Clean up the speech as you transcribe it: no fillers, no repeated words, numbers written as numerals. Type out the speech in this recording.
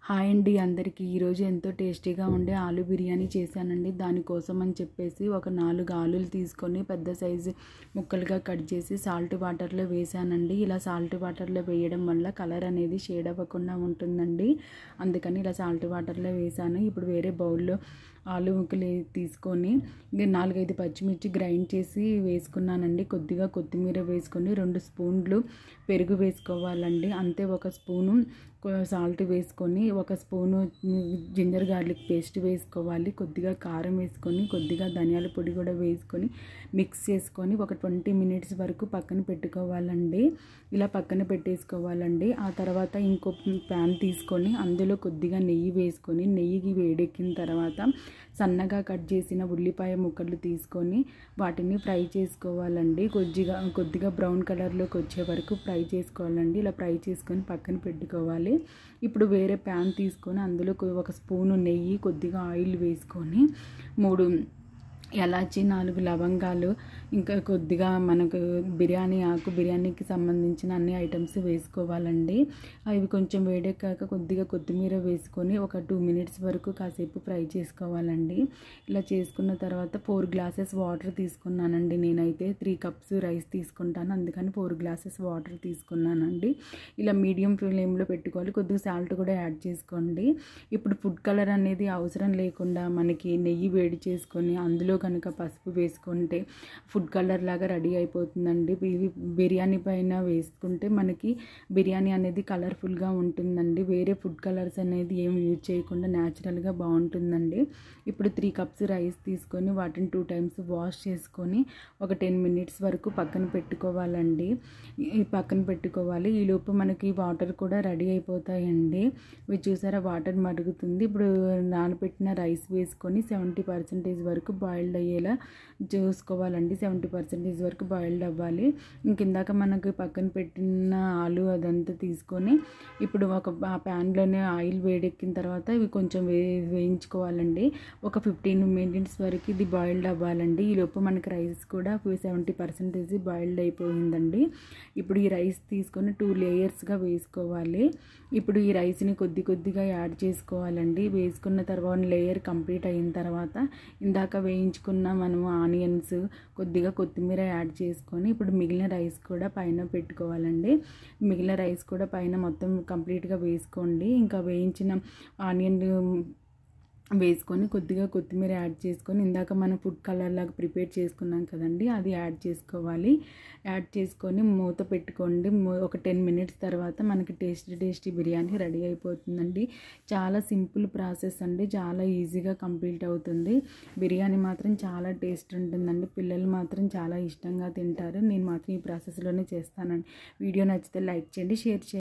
Hi అండి అందరికీ ఈరోజు ఎంతో టేస్టీగా ఉండే ఆలు బిర్యానీ చేశానండి. దానికోసం అని చెప్పేసి ఒక 4 ఆలులు తీసుకొని పెద్ద సైజు ముక్కలుగా కట్ చేసి సాల్ట్ వాటర్లో వేసానండి. ఇలా సాల్ట్ వాటర్లో వేయడం వల్ల కలర్ అనేది షేడ్ అవ్వకుండా ఉంటుందండి. అందుకని ఇలా సాల్ట్ వాటర్లో వేసాను. ఇప్పుడు వేరే బౌల్లో ఆలు ముక్కలు తీసుకొని 4-5 పచ్చిమిర్చి గ్రైండ్ చేసి వేసుకున్నానండి. కొద్దిగా కొత్తిమీర వేసుకొని 2 స్పూన్లు పెరుగు వేసుకోవాలండి. అంతే 1 స్పూను సాల్ట్ వేసుకొని 1 స్పూను జింజర్ గార్లిక్ పేస్ట్ వేసుకోవాలి. కొద్దిగా కారం వేసుకొని కొద్దిగా ధనియాల పొడి కూడా వేసుకొని మిక్స్ చేసుకొని ఒక 20 మినిట్స్ వరకు పక్కన పెట్టుకోవాలండి. ఇలా పక్కన పెట్టేసుకోవాలండి. ఆ తర్వాత ఇంకో ప్యాన్ తీసుకొని అందులో కొద్దిగా నెయ్యి వేసుకొని నెయ్యికి వేడెక్కిన తర్వాత సన్నగా కట్ చేసిన ఉల్లిపాయ ముక్కలు తీసుకొని వాటిని ఫ్రై చేసుకోవాలండి. కొద్దిగా బ్రౌన్ కలర్లోకి వచ్చే వరకు ఫ్రై చేసుకోవాలండి. ఇలా ఫ్రై చేసుకొని పక్కన పెట్టుకోవాలి. ఇప్పుడు వేరే ప్యాన్ తీసుకొని అందులో 1 స్పూను నెయ్యి కొద్దిగా ఆయిల్ వేసుకొని 3 ఎలాచి 4 లవంగాలు ఇంకా కొద్దిగా మనకు బిర్యానీ ఆకు బిర్యానీకి సంబంధించిన అన్ని ఐటమ్స్ వేసుకోవాలండి. అవి కొంచెం వేడెక్కాక కొద్దిగా కొత్తిమీర వేసుకొని ఒక 2 మినిట్స్ వరకు కాసేపు ఫ్రై చేసుకోవాలండి. ఇలా చేసుకున్న తర్వాత 4 గ్లాసెస్ వాటర్ తీసుకున్నానండి. నేనైతే 3 కప్స్ రైస్ తీసుకుంటాను, అందుకని 4 గ్లాసెస్ వాటర్ తీసుకున్నానండి. ఇలా మీడియం ఫ్లేమ్లో పెట్టుకోవాలి. కొద్దిగా సాల్ట్ కూడా యాడ్ చేసుకోండి. ఇప్పుడు ఫుడ్ కలర్ అనేది అవసరం లేకుండా మనకి నెయ్యి వేడి చేసుకొని అందులో కనుక పసుపు వేసుకుంటే ఫుడ్ కలర్ లాగా రెడీ అయిపోతుందండి. ఇవి బిర్యానీ పైన వేసుకుంటే మనకి బిర్యానీ అనేది కలర్ఫుల్గా ఉంటుందండి. వేరే ఫుడ్ కలర్స్ అనేది ఏం యూజ్ చేయకుండా న్యాచురల్గా బాగుంటుందండి. ఇప్పుడు 3 కప్స్ రైస్ తీసుకొని వాటిని 2 టైమ్స్ వాష్ చేసుకొని ఒక 10 మినిట్స్ వరకు పక్కన పెట్టుకోవాలండి. పక్కన పెట్టుకోవాలి. ఈలోపు మనకి వాటర్ కూడా రెడీ అయిపోతాయండి. ఇవి చూసారా వాటర్ మరుగుతుంది. ఇప్పుడు నానబెట్టిన రైస్ వేసుకొని 70% వరకు బాయిల్డ్ అయ్యేలా చూసుకోవాలండి. 70% వరకు బాయిల్డ్ అవ్వాలి. ఇందాక మనకు పక్కన పెట్టిన ఆలు అదంతా తీసుకొని ఇప్పుడు ఒక ప్యాన్లోనే ఆయిల్ వేడెక్కిన తర్వాత ఇవి కొంచెం వేయించుకోవాలండి. ఒక 15 మినిట్స్ వరకు ఇది బాయిల్డ్ అవ్వాలండి. ఈలోపు మనకి రైస్ కూడా 70% బాయిల్డ్ అయిపోయిందండి. ఇప్పుడు ఈ రైస్ తీసుకొని 2 లేయర్స్గా వేసుకోవాలి. ఇప్పుడు ఈ రైస్ని కొద్దిగా యాడ్ చేసుకోవాలండి. వేసుకున్న తర్వాత లేయర్ కంప్లీట్ అయిన తర్వాత ఇందాక వేయించుకున్న మనము ఆనియన్స్ కొద్దిగా కొత్తిమీర యాడ్ చేసుకొని ఇప్పుడు మిగిలిన రైస్ కూడా పైన పెట్టుకోవాలండి. మిగిలిన రైస్ కూడా పైన మొత్తం కంప్లీట్గా వేసుకోండి. ఇంకా వేయించిన ఆనియన్ వేసుకొని కొద్దిగా కొత్తిమీర యాడ్ చేసుకొని ఇందాక మనం ఫుడ్ కలర్ లాగా ప్రిపేర్ చేసుకున్నాం కదండి, అది యాడ్ చేసుకోవాలి. యాడ్ చేసుకొని మూత పెట్టుకోండి. ఒక 10 మినిట్స్ తర్వాత మనకి టేస్టీ బిర్యానీ రెడీ అయిపోతుందండి. చాలా సింపుల్ ప్రాసెస్ అండి. చాలా ఈజీగా కంప్లీట్ అవుతుంది. బిర్యానీ మాత్రం చాలా టేస్ట్ ఉంటుందండి. పిల్లలు మాత్రం చాలా ఇష్టంగా తింటారు. నేను మాత్రం ఈ ప్రాసెస్లోనే చేస్తానండి. వీడియో నచ్చితే లైక్ చేయండి, షేర్ చేయండి.